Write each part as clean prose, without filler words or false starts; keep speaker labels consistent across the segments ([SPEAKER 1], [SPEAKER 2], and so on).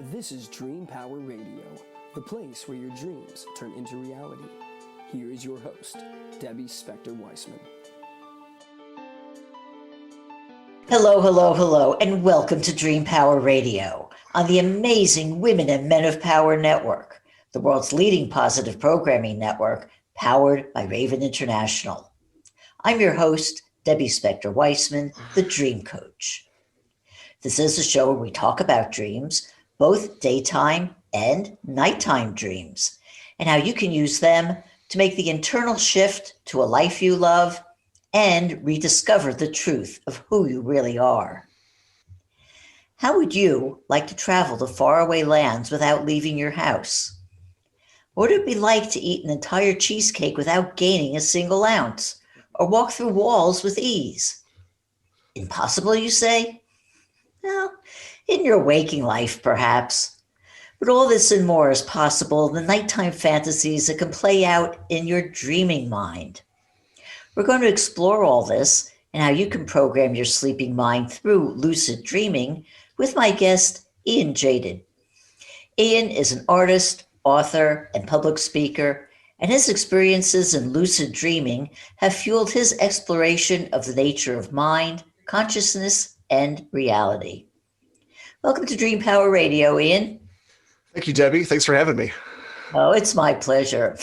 [SPEAKER 1] This is Dream Power Radio, the place where your dreams turn into reality. Here is your host, Debbie Spector-Weissman.
[SPEAKER 2] Hello, hello, hello, and welcome to Dream Power Radio on the amazing Women and Men of Power Network, the world's leading positive programming network powered by Raven International. I'm your host, Debbie Spector-Weissman, the Dream Coach. This is a show where we talk about dreams, both daytime and nighttime dreams, and how you can use them to make the internal shift to a life you love and rediscover the truth of who you really are. How would you like to travel to faraway lands without leaving your house? What would it be like to eat an entire cheesecake without gaining a single ounce, or walk through walls with ease? Impossible, you say? Well, in your waking life, perhaps. But all this and more is possible in the nighttime fantasies that can play out in your dreaming mind. We're going to explore all this and how you can program your sleeping mind through lucid dreaming with my guest, Ian Jaydid. Ian is an artist, author, and public speaker, and his experiences in lucid dreaming have fueled his exploration of the nature of mind, consciousness, and reality. Welcome to Dream Power Radio, Ian.
[SPEAKER 3] Thank you, Debbie. Thanks for having me.
[SPEAKER 2] Oh, it's my pleasure.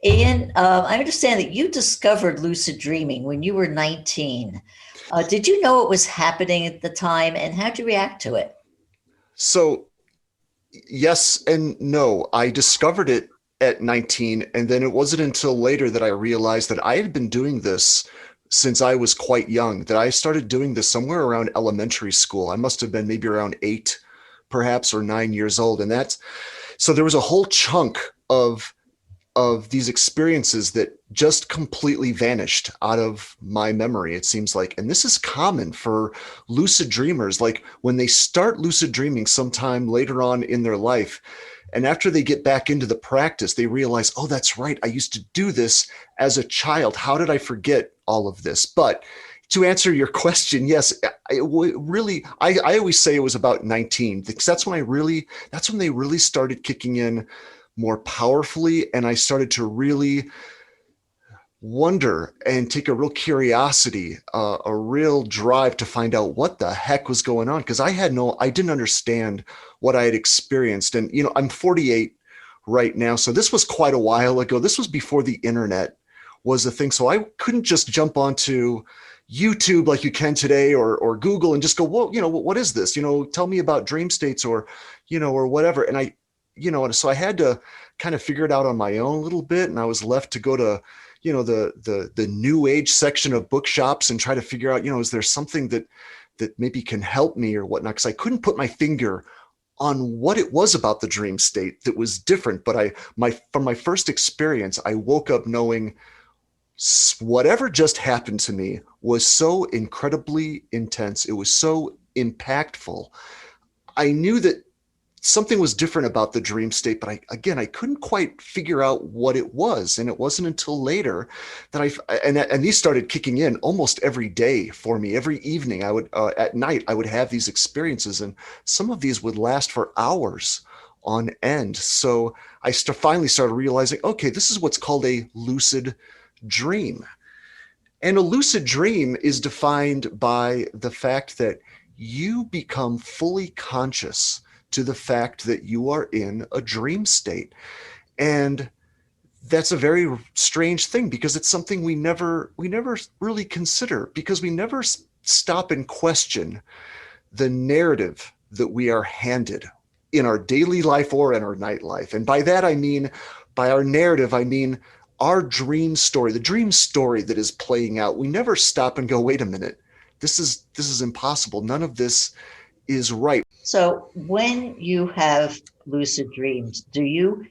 [SPEAKER 2] Ian, I understand that you discovered lucid dreaming when you were 19. Did you know it was happening at the time, and how'd you react to it?
[SPEAKER 3] So, yes and no. I discovered it at 19, and then it wasn't until later that I realized that I had been doing this since I was quite young, that I started doing this somewhere around elementary school. I must have been maybe around 8, perhaps, or 9 years old. And so there was a whole chunk of these experiences that just completely vanished out of my memory, it seems like. And this is common for lucid dreamers. Like when they start lucid dreaming sometime later on in their life, and after they get back into the practice, they realize, oh, that's right, I used to do this as a child. How did I forget all of this? But to answer your question, yes, I always say it was about 19, because that's when they really started kicking in more powerfully. And I started to really wonder and take a real curiosity, a real drive to find out what the heck was going on. Because I didn't understand what I had experienced. And, I'm 48 right now. So this was quite a while ago. This was before the internet was a thing. So I couldn't just jump onto YouTube like you can today, or Google, and just go, well, what is this? Tell me about dream states, or whatever. And so I had to kind of figure it out on my own a little bit. And I was left to go to, the new age section of bookshops and try to figure out, is there something that maybe can help me or whatnot? Because I couldn't put my finger on what it was about the dream state that was different. But from my first experience, I woke up knowing whatever just happened to me was so incredibly intense. It was so impactful. I knew that something was different about the dream state, but I couldn't quite figure out what it was. And it wasn't until later that and these started kicking in almost every day for me. Every evening at night, I would have these experiences, and some of these would last for hours on end. So I finally started realizing, okay, this is what's called a lucid dream. And a lucid dream is defined by the fact that you become fully conscious to the fact that you are in a dream state. And that's a very strange thing, because it's something we never really consider, because we never stop and question the narrative that we are handed in our daily life or in our night life. And by that, by our narrative, I mean our dream story, the dream story that is playing out. We never stop and go, wait a minute, this is impossible. None of this is right.
[SPEAKER 2] So when you have lucid dreams, do you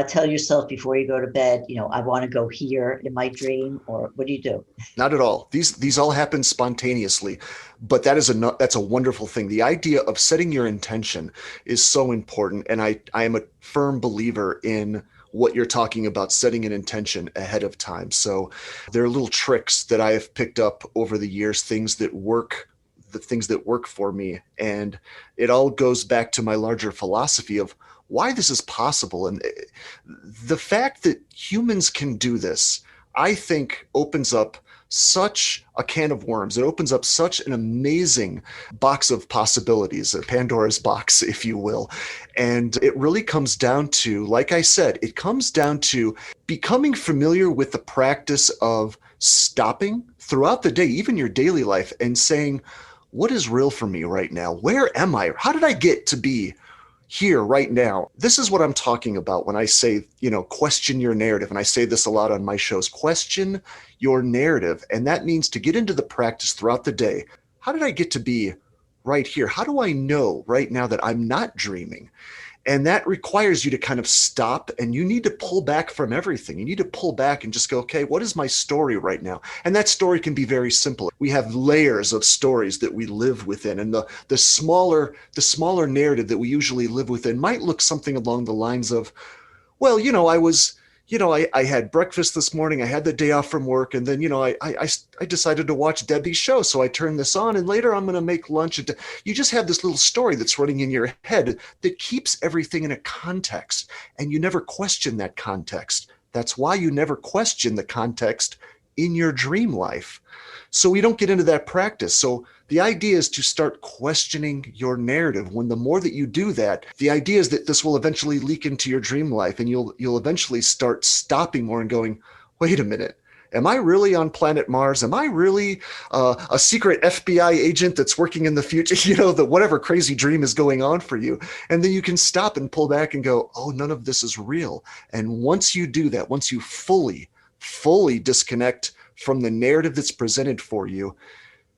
[SPEAKER 2] tell yourself before you go to bed, I want to go here in my dream, or what do you do?
[SPEAKER 3] Not at all. These all happen spontaneously, but that's a wonderful thing. The idea of setting your intention is so important, and I am a firm believer in what you're talking about, setting an intention ahead of time. So there are little tricks that I have picked up over the years, things that work the things that work for me. And it all goes back to my larger philosophy of why this is possible. And the fact that humans can do this, I think, opens up such a can of worms. It opens up such an amazing box of possibilities, a Pandora's box, if you will. And it really comes down to, like I said, it comes down to becoming familiar with the practice of stopping throughout the day, even your daily life, and saying, what is real for me right now? Where am I? How did I get to be here right now? This is what I'm talking about when I say, question your narrative. And I say this a lot on my shows, question your narrative. And that means to get into the practice throughout the day. How did I get to be right here? How do I know right now that I'm not dreaming? And that requires you to kind of stop, and you need to pull back from everything. You need to pull back and just go, okay, what is my story right now? And that story can be very simple. We have layers of stories that we live within, and the smaller narrative that we usually live within might look something along the lines of, well, I had breakfast this morning. I had the day off from work, and then, I decided to watch Debbie's show. So I turned this on, and later I'm going to make lunch. You just have this little story that's running in your head that keeps everything in a context, and you never question that context. That's why you never question the context in your dream life. So we don't get into that practice. So the idea is to start questioning your narrative. When the more that you do that, the idea is that this will eventually leak into your dream life, and you'll eventually start stopping more and going, wait a minute, am I really on planet Mars? Am I really a secret FBI agent that's working in the future? That whatever crazy dream is going on for you. And then you can stop and pull back and go, oh, none of this is real. And once you do that, once you fully disconnect from the narrative that's presented for you,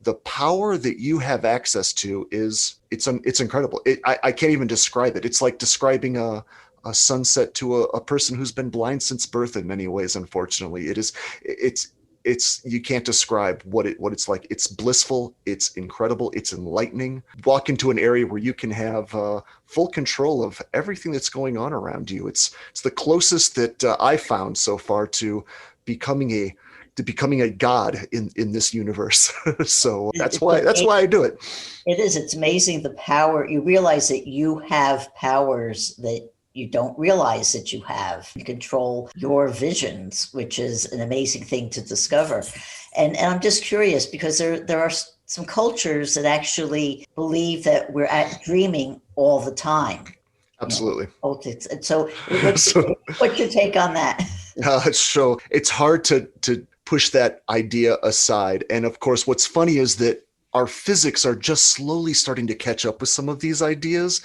[SPEAKER 3] the power that you have access to it's incredible. I can't even describe it. It's like describing a sunset to a person who's been blind since birth in many ways. Unfortunately, it's you can't describe what it's like. It's blissful. It's incredible. It's enlightening. Walk into an area where you can have full control of everything that's going on around you. It's the closest that I found so far to becoming a god in this universe. So that's why I do it.
[SPEAKER 2] It is. It's amazing the power. You realize that you have powers that you don't realize that you have. You control your visions, which is an amazing thing to discover. And I'm just curious, because there are some cultures that actually believe that we're dreaming all the time.
[SPEAKER 3] Absolutely.
[SPEAKER 2] And so what's your take on that?
[SPEAKER 3] So it's hard to push that idea aside. And of course, what's funny is that our physics are just slowly starting to catch up with some of these ideas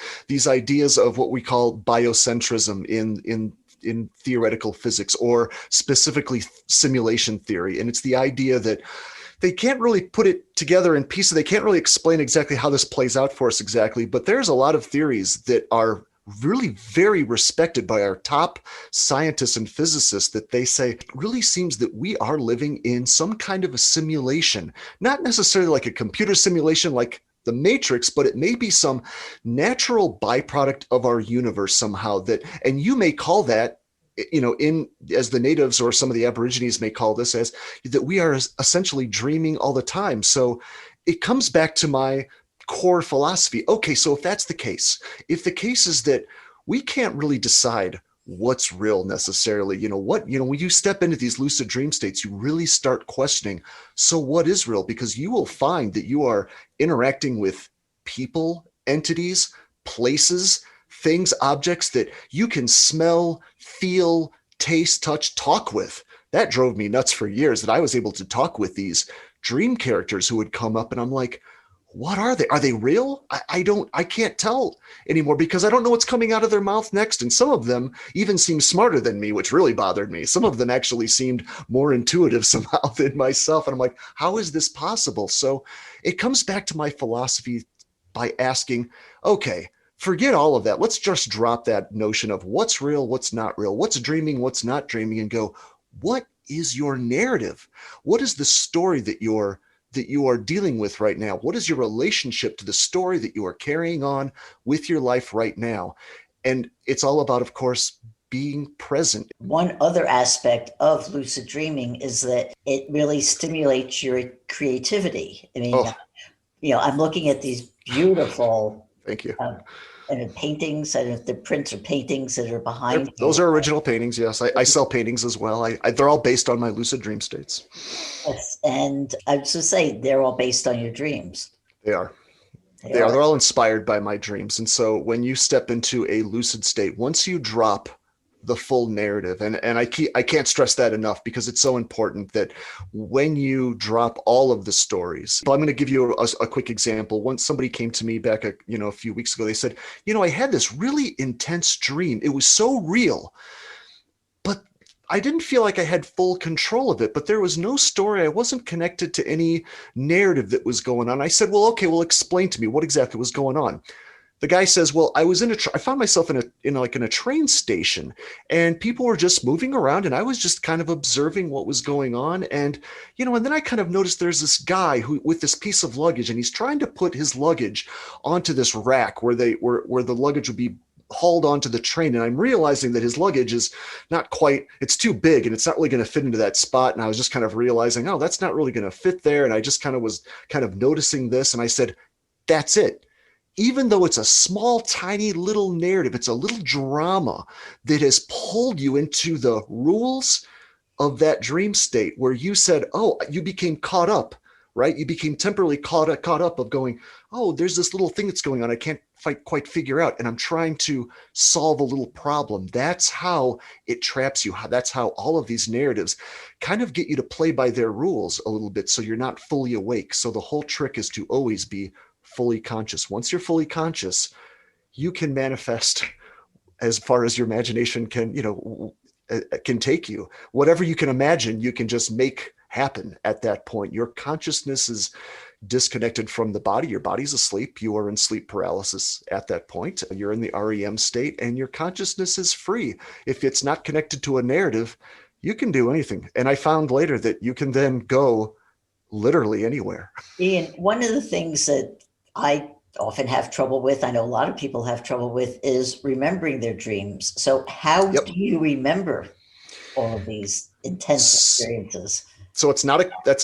[SPEAKER 3] of what we call biocentrism in theoretical physics, or specifically simulation theory. And it's the idea that they can't really put it together in pieces. They can't really explain exactly how this plays out for us exactly, but there's a lot of theories that are really very respected by our top scientists and physicists, that they say it really seems that we are living in some kind of a simulation, not necessarily like a computer simulation like the Matrix, but it may be some natural byproduct of our universe somehow, that, and you may call that, as the natives or some of the Aborigines may call this, as that we are essentially dreaming all the time. So it comes back to my core philosophy. Okay, so if that's the case, if the case is that we can't really decide what's real necessarily, when you step into these lucid dream states, you really start questioning, so what is real? Because you will find that you are interacting with people, entities, places, things, objects that you can smell, feel, taste, touch, talk with. That drove me nuts for years, that I was able to talk with these dream characters who would come up, and I'm like, what are they? Are they real? I can't tell anymore, because I don't know what's coming out of their mouth next. And some of them even seem smarter than me, which really bothered me. Some of them actually seemed more intuitive somehow than myself. And I'm like, how is this possible? So it comes back to my philosophy by asking, okay, forget all of that. Let's just drop that notion of what's real, what's not real, what's dreaming, what's not dreaming, and go, what is your narrative? What is the story that you are dealing with right now? What is your relationship to the story that you are carrying on with your life right now? And it's all about, of course, being present.
[SPEAKER 2] One other aspect of lucid dreaming is that it really stimulates your creativity. I mean, I'm looking at these beautiful
[SPEAKER 3] Thank you.
[SPEAKER 2] paintings, and if the prints or paintings that are behind
[SPEAKER 3] Those
[SPEAKER 2] you.
[SPEAKER 3] are original paintings. Yes, I sell paintings as well. They're all based on my lucid dream states.
[SPEAKER 2] Yes, and I was to say they're all based on your dreams.
[SPEAKER 3] They are.
[SPEAKER 2] They
[SPEAKER 3] They are.
[SPEAKER 2] are.
[SPEAKER 3] They're all inspired by my dreams. And so when you step into a lucid state, once you drop the full narrative, and I can't stress that enough because it's so important that when you drop all of the stories. But I'm going to give you a quick example. Once somebody came to me back a few weeks ago, they said, I had this really intense dream. It was so real, but I didn't feel like I had full control of it, but there was no story. I wasn't connected to any narrative that was going on. I said, well, okay, well, explain to me what exactly was going on. The guy says, well, I found myself in a train station, and people were just moving around, and I was just kind of observing what was going on. And, and then I kind of noticed there's this guy who with this piece of luggage, and he's trying to put his luggage onto this rack where the luggage would be hauled onto the train. And I'm realizing that his luggage is it's too big and it's not really going to fit into that spot. And I was just kind of realizing, oh, that's not really going to fit there. And I just was noticing this. And I said, that's it. Even though it's a small, tiny little narrative, it's a little drama that has pulled you into the rules of that dream state where you said, oh, you became caught up, right? You became temporarily caught up of going, oh, there's this little thing that's going on. I can't quite figure out. And I'm trying to solve a little problem. That's how it traps you. That's how all of these narratives kind of get you to play by their rules a little bit. So you're not fully awake. So the whole trick is to always be fully conscious. Once you're fully conscious, you can manifest as far as your imagination can take you. Whatever you can imagine, you can just make happen at that point. Your consciousness is disconnected from the body. Your body's asleep. You are in sleep paralysis at that point. You're in the REM state, and your consciousness is free. If it's not connected to a narrative, you can do anything. And I found later that you can then go literally anywhere.
[SPEAKER 2] Ian, one of the things that I often have trouble with, I know a lot of people have trouble with, is remembering their dreams. So how do you remember all of these intense experiences?
[SPEAKER 3] So that's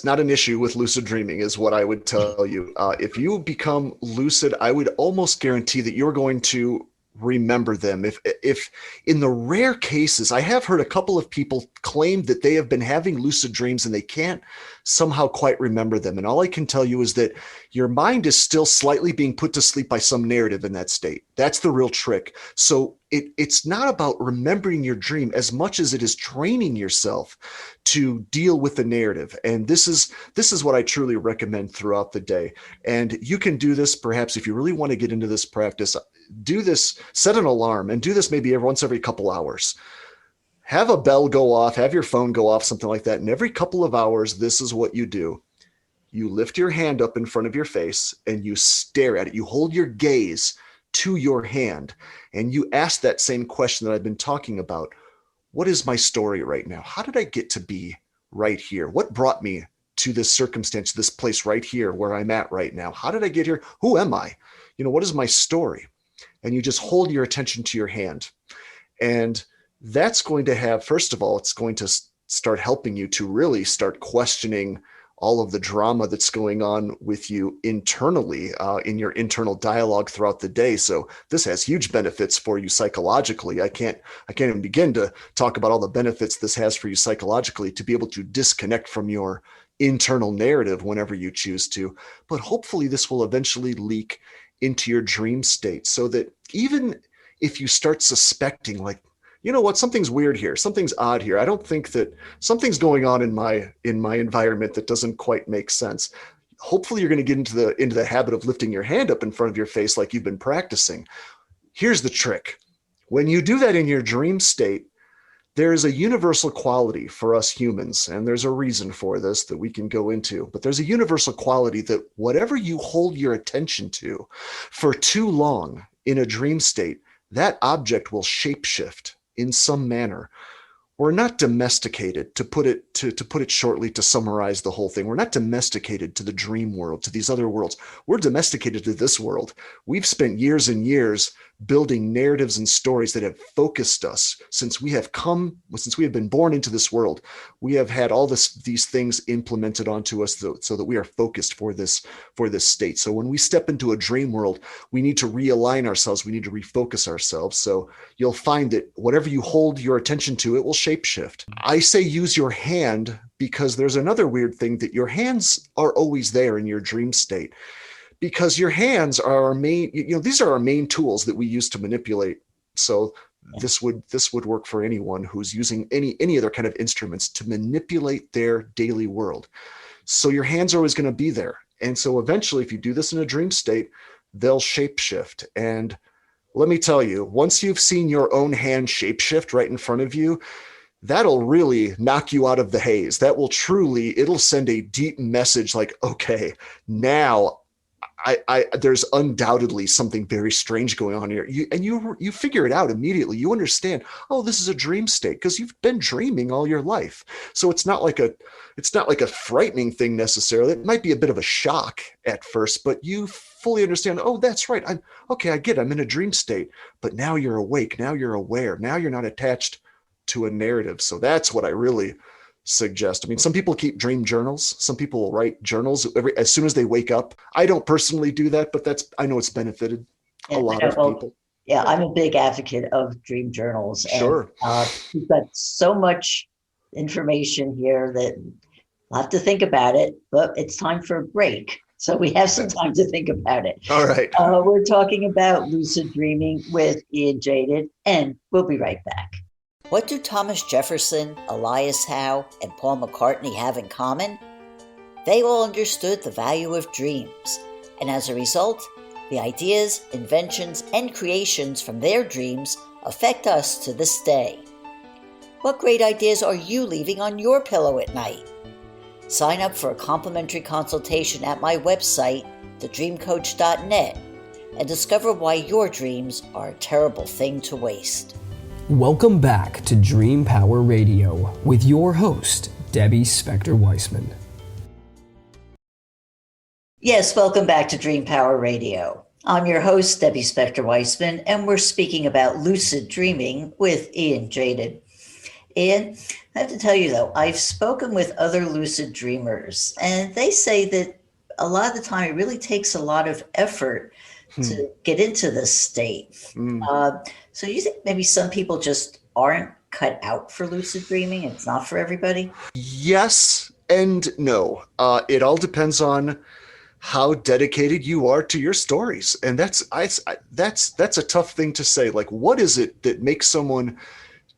[SPEAKER 3] not an issue with lucid dreaming, is what I would tell you. If you become lucid, I would almost guarantee that you're going to remember them. If in the rare cases, I have heard a couple of people claim that they have been having lucid dreams and they can't somehow quite remember them. And all I can tell you is that your mind is still slightly being put to sleep by some narrative in that state. That's the real trick. So it's not about remembering your dream as much as it is training yourself to deal with the narrative. And this is what I truly recommend throughout the day. And you can do this perhaps if you really want to get into this practice. Do this, set an alarm, and do this maybe once every couple hours. Have a bell go off, have your phone go off, something like that. And every couple of hours, this is what you do. You lift your hand up in front of your face and you stare at it. You hold your gaze to your hand and you ask that same question that I've been talking about. What is my story right now? How did I get to be right here? What brought me to this circumstance, this place right here where I'm at right now? How did I get here? Who am I? What is my story? And you just hold your attention to your hand. And that's going to have, first of all, it's going to start helping you to really start questioning all of the drama that's going on with you internally in your internal dialogue throughout the day. So this has huge benefits for you psychologically. I can't even begin to talk about all the benefits this has for you psychologically, to be able to disconnect from your internal narrative whenever you choose to. But hopefully this will eventually leak into your dream state, so that even if you start suspecting, like, what, something's weird here, something's odd here, I don't think that something's going on in my environment that doesn't quite make sense, hopefully you're going to get into the habit of lifting your hand up in front of your face like you've been practicing. Here's the trick. When you do that in your dream state, there is a universal quality for us humans, and there's a reason for this that we can go into, but there's a universal quality that whatever you hold your attention to for too long in a dream state, that object will shapeshift in some manner. we're not domesticated, to put it shortly, to summarize the whole thing. We're not domesticated to the dream world, to these other worlds. We're domesticated to this world. We've spent years and years building narratives and stories that have focused us since we have been born into this world. We have had all these things implemented onto us so that we are focused for this state. So when we step into a dream world, we need to realign ourselves. We need to refocus ourselves. So you'll find that whatever you hold your attention to, it will shapeshift. I say use your hand because there's another weird thing, that your hands are always there in your dream state, because your hands are our main, these are our main tools that we use to manipulate. So this would work for anyone who's using any other kind of instruments to manipulate their daily world. So your hands are always going to be there. And so eventually, if you do this in a dream state, they'll shapeshift. And let me tell you, once you've seen your own hand shapeshift right in front of you, that'll really knock you out of the haze. That will it'll send a deep message like, okay, now there's undoubtedly something very strange going on here. You figure it out immediately. You understand, oh, this is a dream state, because you've been dreaming all your life. So it's not like a frightening thing necessarily. It might be a bit of a shock at first, but you fully understand, oh, that's right. I get it. I'm in a dream state, but now you're awake. Now you're aware. Now you're not attached to a narrative. So that's what I really suggest. I mean, some people keep dream journals. Some people will write journals as soon as they wake up. I don't personally do that, but I know it's benefited a lot of people.
[SPEAKER 2] Yeah, I'm a big advocate of dream journals.
[SPEAKER 3] Sure.
[SPEAKER 2] And, we've got so much information here that I'll have to think about it, but it's time for a break. So we have some time to think about it.
[SPEAKER 3] All right.
[SPEAKER 2] We're talking about lucid dreaming with Ian Jaydid, and we'll be right back. What do Thomas Jefferson, Elias Howe, and Paul McCartney have in common? They all understood the value of dreams, and as a result, the ideas, inventions, and creations from their dreams affect us to this day. What great ideas are you leaving on your pillow at night? Sign up for a complimentary consultation at my website, thedreamcoach.net, and discover why your dreams are a terrible thing to waste.
[SPEAKER 1] Welcome back to Dream Power Radio with your host, Debbie Spector-Weissman.
[SPEAKER 2] Yes, welcome back to Dream Power Radio. I'm your host, Debbie Spector-Weissman, and we're speaking about lucid dreaming with Ian Jaydid. Ian, I have to tell you though, I've spoken with other lucid dreamers, and they say that a lot of the time it really takes a lot of effort to get into this state. So you think maybe some people just aren't cut out for lucid dreaming? It's not for everybody?
[SPEAKER 3] Yes and no. It all depends on how dedicated you are to your stories. And that's a tough thing to say. Like, what is it that makes someone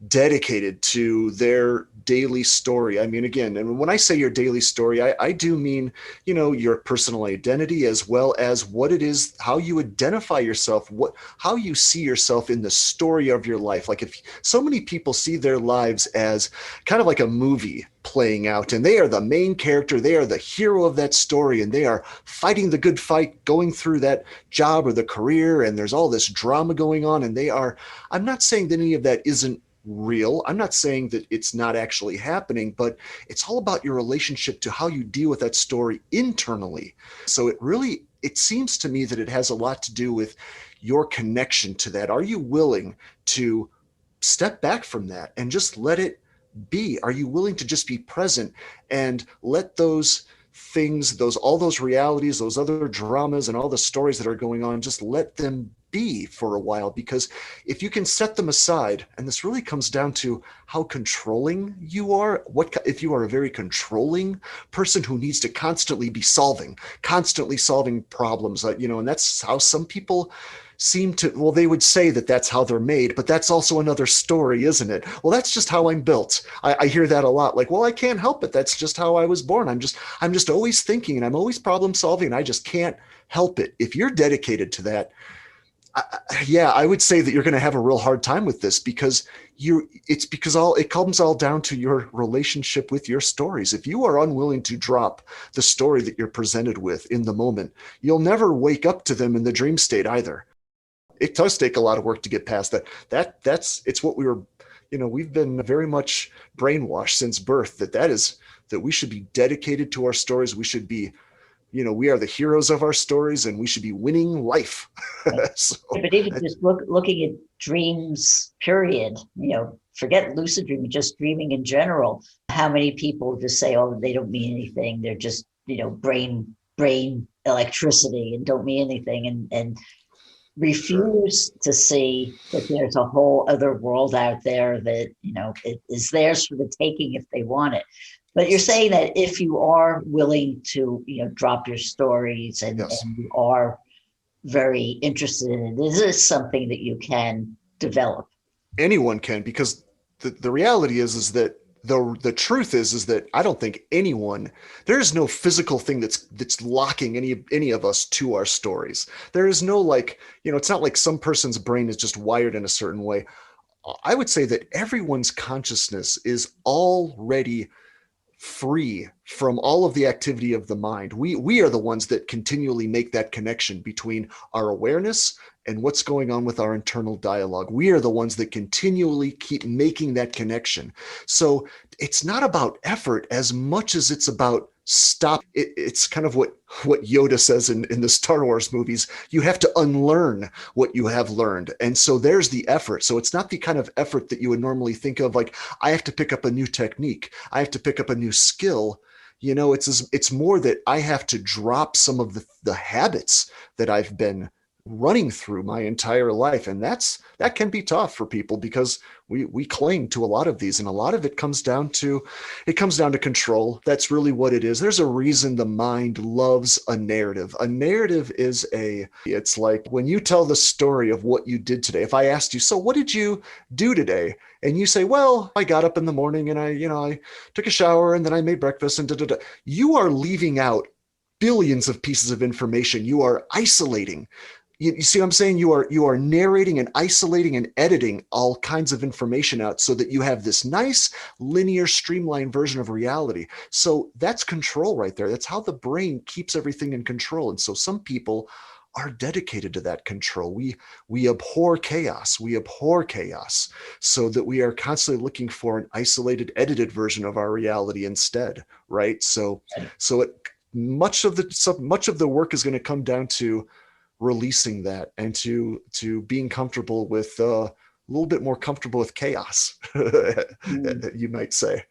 [SPEAKER 3] dedicated to their daily story? I mean, again, and when I say your daily story, I do mean, your personal identity, as well as what it is, how you identify yourself, how you see yourself in the story of your life. Like, if so many people see their lives as kind of like a movie playing out, and they are the main character, they are the hero of that story, and they are fighting the good fight, going through that job or the career, and there's all this drama going on, and I'm not saying that any of that isn't real. I'm not saying that it's not actually happening, but it's all about your relationship to how you deal with that story internally. So it seems to me that it has a lot to do with your connection to that. Are you willing to step back from that and just let it be? Are you willing to just be present and let those things, all those realities, those other dramas and all the stories that are going on, just let them be for a while? Because if you can set them aside, and this really comes down to how controlling you are, if you are a very controlling person who needs to constantly solving problems, and that's how some people seem to, well, they would say that that's how they're made, but that's also another story, isn't it? Well, that's just how I'm built. I hear that a lot. Like, well, I can't help it. That's just how I was born. I'm just always thinking, and I'm always problem solving, and I just can't help it. If you're dedicated to that, I would say that you're going to have a real hard time with this, because it comes all down to your relationship with your stories. If you are unwilling to drop the story that you're presented with in the moment, you'll never wake up to them in the dream state either. It does take a lot of work to get past that. It's what we were we've been very much brainwashed since birth that we should be dedicated to our stories. We should be, we are the heroes of our stories, and we should be winning life. So,
[SPEAKER 2] But even just looking at dreams, period, forget lucid dreaming, just dreaming in general. How many people just say, oh, they don't mean anything. They're just, brain electricity and don't mean anything. And refuse to see that there's a whole other world out there that, it is theirs for the taking if they want it. But you're saying that if you are willing to, drop your stories and you are very interested in it, this is something that you can develop.
[SPEAKER 3] Anyone can, because the reality is that the truth is that I don't think there's no physical thing that's locking any of us to our stories. There is no it's not like some person's brain is just wired in a certain way. I would say that everyone's consciousness is already free from all of the activity of the mind. We are the ones that continually make that connection between our awareness and what's going on with our internal dialogue. We are the ones that continually keep making that connection. So it's not about effort as much as it's about stop. It's kind of what Yoda says in the Star Wars movies. You have to unlearn what you have learned. And so there's the effort. So it's not the kind of effort that you would normally think of, like, I have to pick up a new technique, I have to pick up a new skill. It's more that I have to drop some of the habits that I've been running through my entire life. And that can be tough for people, because we cling to a lot of these, and a lot of it comes down to control. That's really what it is. There's a reason the mind loves a narrative. A narrative it's like when you tell the story of what you did today. If I asked you, so what did you do today? And you say, well, I got up in the morning and I took a shower and then I made breakfast and da. You are leaving out billions of pieces of information. You are isolating. You see what I'm saying? You are narrating and isolating and editing all kinds of information out so that you have this nice, linear, streamlined version of reality. So that's control right there. That's how the brain keeps everything in control. And so some people are dedicated to that control. We abhor chaos. We abhor chaos, so that we are constantly looking for an isolated, edited version of our reality instead, right? So much of the work is going to come down to releasing that, and to being comfortable with a little bit more comfortable with chaos, you might say.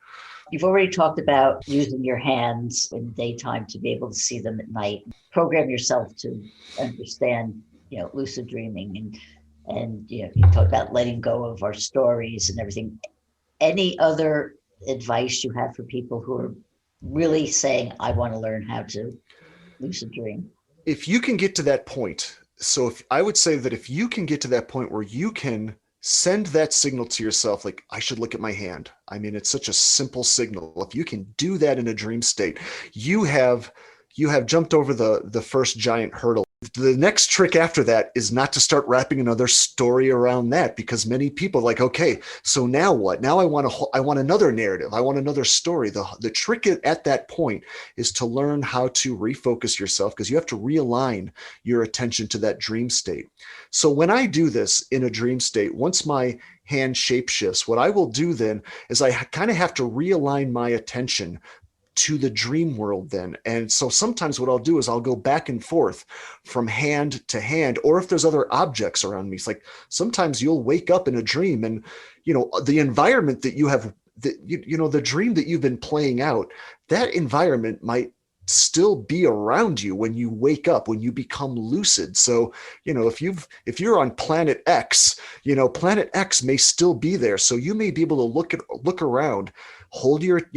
[SPEAKER 2] You've already talked about using your hands in the daytime to be able to see them at night. Program yourself to understand, lucid dreaming, and you talk about letting go of our stories and everything. Any other advice you have for people who are really saying, I want to learn how to lucid dream?
[SPEAKER 3] If you can get to that point, I would say that if you can get to that point where you can send that signal to yourself, like, I should look at my hand. I mean, it's such a simple signal. If you can do that in a dream state, you have jumped over the first giant hurdle. The next trick after that is not to start wrapping another story around that, because many people are like, okay, so now what? Now I want another narrative. I want another story. The trick at that point is to learn how to refocus yourself, because you have to realign your attention to that dream state. So when I do this in a dream state, once my hand shapeshifts, what I will do then is I kind of have to realign my attention to the dream world then. And so sometimes what I'll do is I'll go back and forth from hand to hand, or if there's other objects around me. It's like sometimes you'll wake up in a dream and, the environment that you have, the dream that you've been playing out, that environment might still be around you when you wake up, when you become lucid. So, if you're on planet X, planet X may still be there. So you may be able to look around,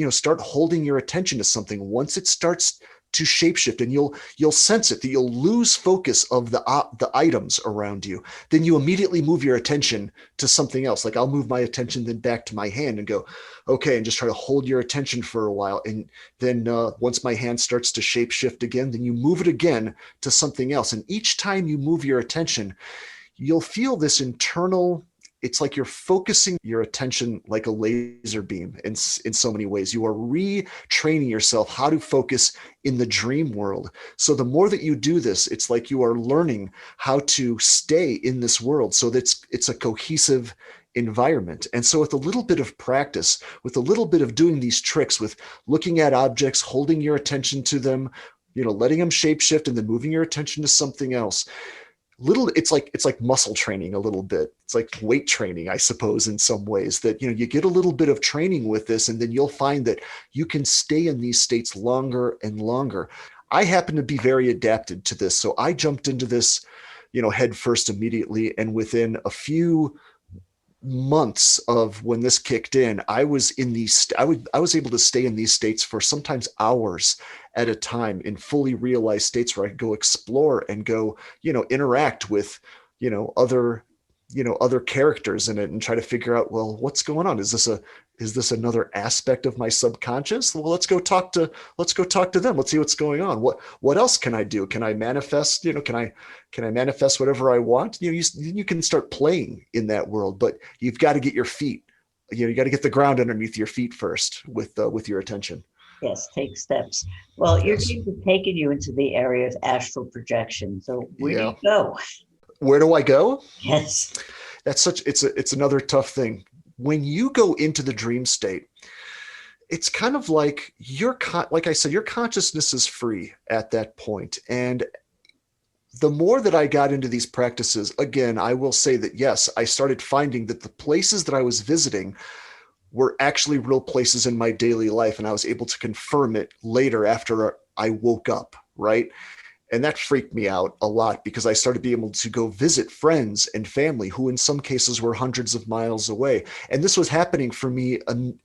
[SPEAKER 3] start holding your attention to something. Once it starts to shapeshift, and you'll sense it, that you'll lose focus of the items around you, then you immediately move your attention to something else. Like I'll move my attention then back to my hand and go, okay, and just try to hold your attention for a while. And then once my hand starts to shapeshift again, then you move it again to something else. And each time you move your attention, you'll feel this internal, it's like you're focusing your attention like a laser beam in so many ways. You are retraining yourself how to focus in the dream world. So the more that you do this, it's like you are learning how to stay in this world, so that it's a cohesive environment. And so with a little bit of practice, with a little bit of doing these tricks, with looking at objects, holding your attention to them, letting them shapeshift and then moving your attention to something else, it's like muscle training a little bit. It's like weight training, I suppose, in some ways, that you get a little bit of training with this, and then you'll find that you can stay in these states longer and longer. I happen to be very adapted to this, so I jumped into this head first immediately, and within a few months of when this kicked in, I was able to stay in these states for sometimes hours at a time, in fully realized states where I could go explore and go, interact with, other characters in it and try to figure out, well, what's going on? Is this another aspect of my subconscious? Well, let's go talk to them. Let's see what's going on. What else can I do? Can I manifest, can I manifest whatever I want? You can start playing in that world, but you've got to get your feet, you got to get the ground underneath your feet first with your attention.
[SPEAKER 2] Yes, take steps. Well, your dreams have taken you into the area of astral projection. So where do you go?
[SPEAKER 3] Where do I go?
[SPEAKER 2] Yes.
[SPEAKER 3] It's another tough thing. When you go into the dream state, it's kind of like like I said, your consciousness is free at that point. And the more that I got into these practices, again, I will say that, yes, I started finding that the places that I was visiting were actually real places in my daily life. And I was able to confirm it later after I woke up, right? And that freaked me out a lot, because I started being able to go visit friends and family who in some cases were hundreds of miles away. And this was happening for me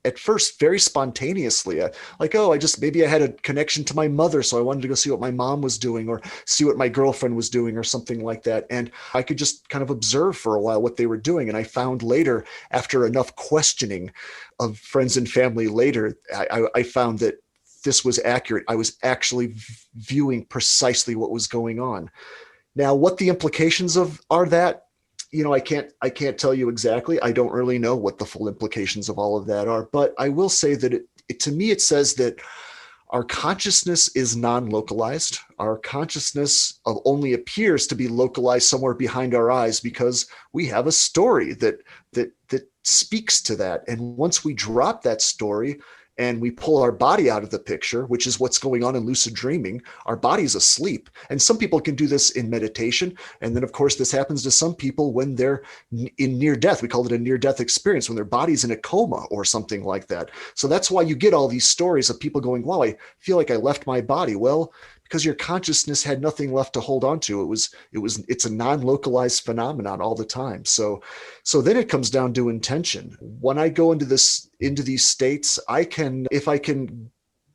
[SPEAKER 3] at first very spontaneously. Maybe I had a connection to my mother, so I wanted to go see what my mom was doing or see what my girlfriend was doing or something like that. And I could just kind of observe for a while what they were doing. And I found later, after enough questioning of friends and family later, I found that this was accurate. I was actually viewing precisely what was going on. Now, what the implications are that, I can't tell you exactly. I don't really know what the full implications of all of that are, but I will say that to me, it says that our consciousness is non-localized. Our consciousness only appears to be localized somewhere behind our eyes because we have a story that speaks to that. And once we drop that story, and we pull our body out of the picture, which is what's going on in lucid dreaming, our body's asleep. And some people can do this in meditation. And then, of course, this happens to some people when they're in near death. We call it a near-death experience, when their body's in a coma or something like that. So that's why you get all these stories of people going, wow, I feel like I left my body. Well, because your consciousness had nothing left to hold on to. It's a non-localized phenomenon all the time. So then it comes down to intention. When I go into these states, if I can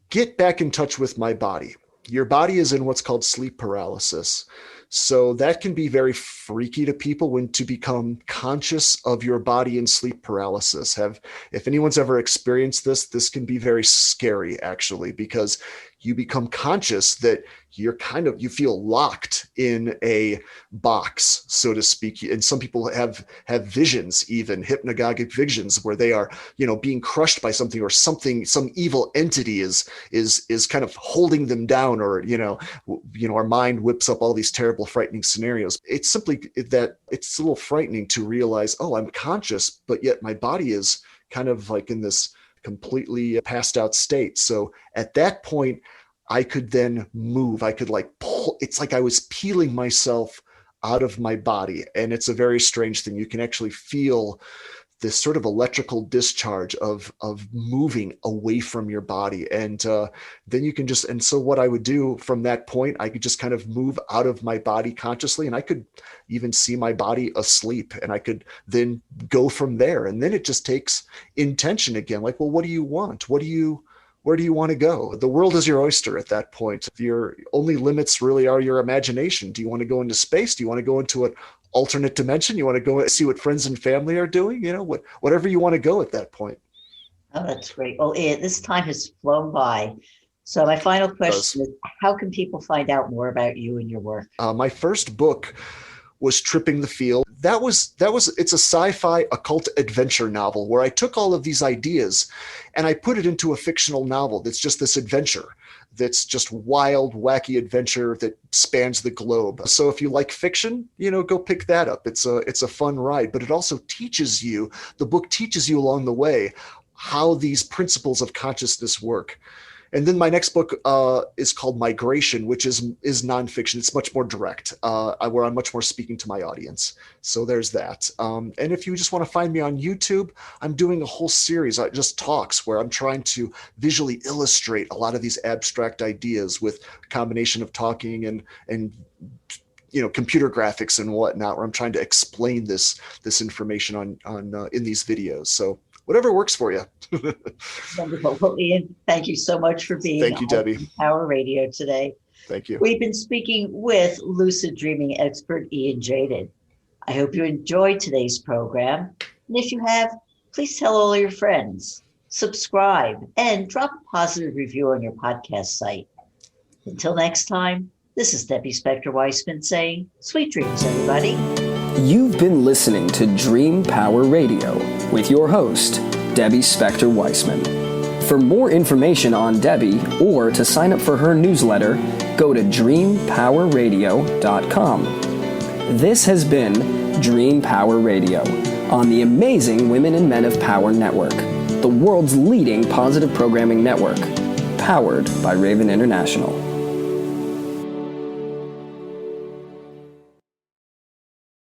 [SPEAKER 3] get back in touch with my body. Your body is in what's called sleep paralysis. So that can be very freaky to people to become conscious of your body in sleep paralysis. If anyone's ever experienced this can be very scary, actually, because you become conscious that you feel locked in a box, so to speak. And some people have visions, even hypnagogic visions, where they are, being crushed by something, or some evil entity is kind of holding them down, or, our mind whips up all these terrible, frightening scenarios. It's simply that it's a little frightening to realize, oh, I'm conscious, but yet my body is kind of like in this completely passed out state. So at that point, I could then move. I could pull. It's like I was peeling myself out of my body. And it's a very strange thing. You can actually feel this sort of electrical discharge of moving away from your body. And then you can so what I would do from that point, I could just kind of move out of my body consciously, and I could even see my body asleep, and I could then go from there. And then it just takes intention again. Like, well, what do you want? Where do you want to go? The world is your oyster at that point. Your only limits really are your imagination. Do you want to go into space? Do you want to go into an alternate dimension? You want to go see what friends and family are doing? Whatever you want to go at that point.
[SPEAKER 2] Oh, that's great. Well, this time has flown by. So my final question is, how can people find out more about you and your work?
[SPEAKER 3] My first book was Tripping the Field. It's a sci-fi occult adventure novel where I took all of these ideas and I put it into a fictional novel that's just this adventure that's just wild, wacky adventure that spans the globe. So if you like fiction, go pick that up. It's a fun ride, but it also teaches you, the book teaches you along the way how these principles of consciousness work. And then my next book is called Migration, which is nonfiction. It's much more direct, where I'm much more speaking to my audience. So there's that. And if you just want to find me on YouTube, I'm doing a whole series, just talks, where I'm trying to visually illustrate a lot of these abstract ideas with a combination of talking and computer graphics and whatnot, where I'm trying to explain this information on in these videos. So whatever works for you.
[SPEAKER 2] Wonderful. Well, Ian, thank you so much for being
[SPEAKER 3] Thank you, Debbie.
[SPEAKER 2] on Power Radio today.
[SPEAKER 3] Thank you.
[SPEAKER 2] We've been speaking with lucid dreaming expert Ian Jaydid. I hope you enjoyed today's program. And if you have, please tell all your friends, subscribe, and drop a positive review on your podcast site. Until next time, this is Debbie Spector-Weissman saying, sweet dreams, everybody.
[SPEAKER 1] You've been listening to Dream Power Radio with your host, Debbie Spector-Weissman. For more information on Debbie or to sign up for her newsletter, go to dreampowerradio.com. This has been Dream Power Radio on the amazing Women and Men of Power Network, the world's leading positive programming network, powered by Raven International.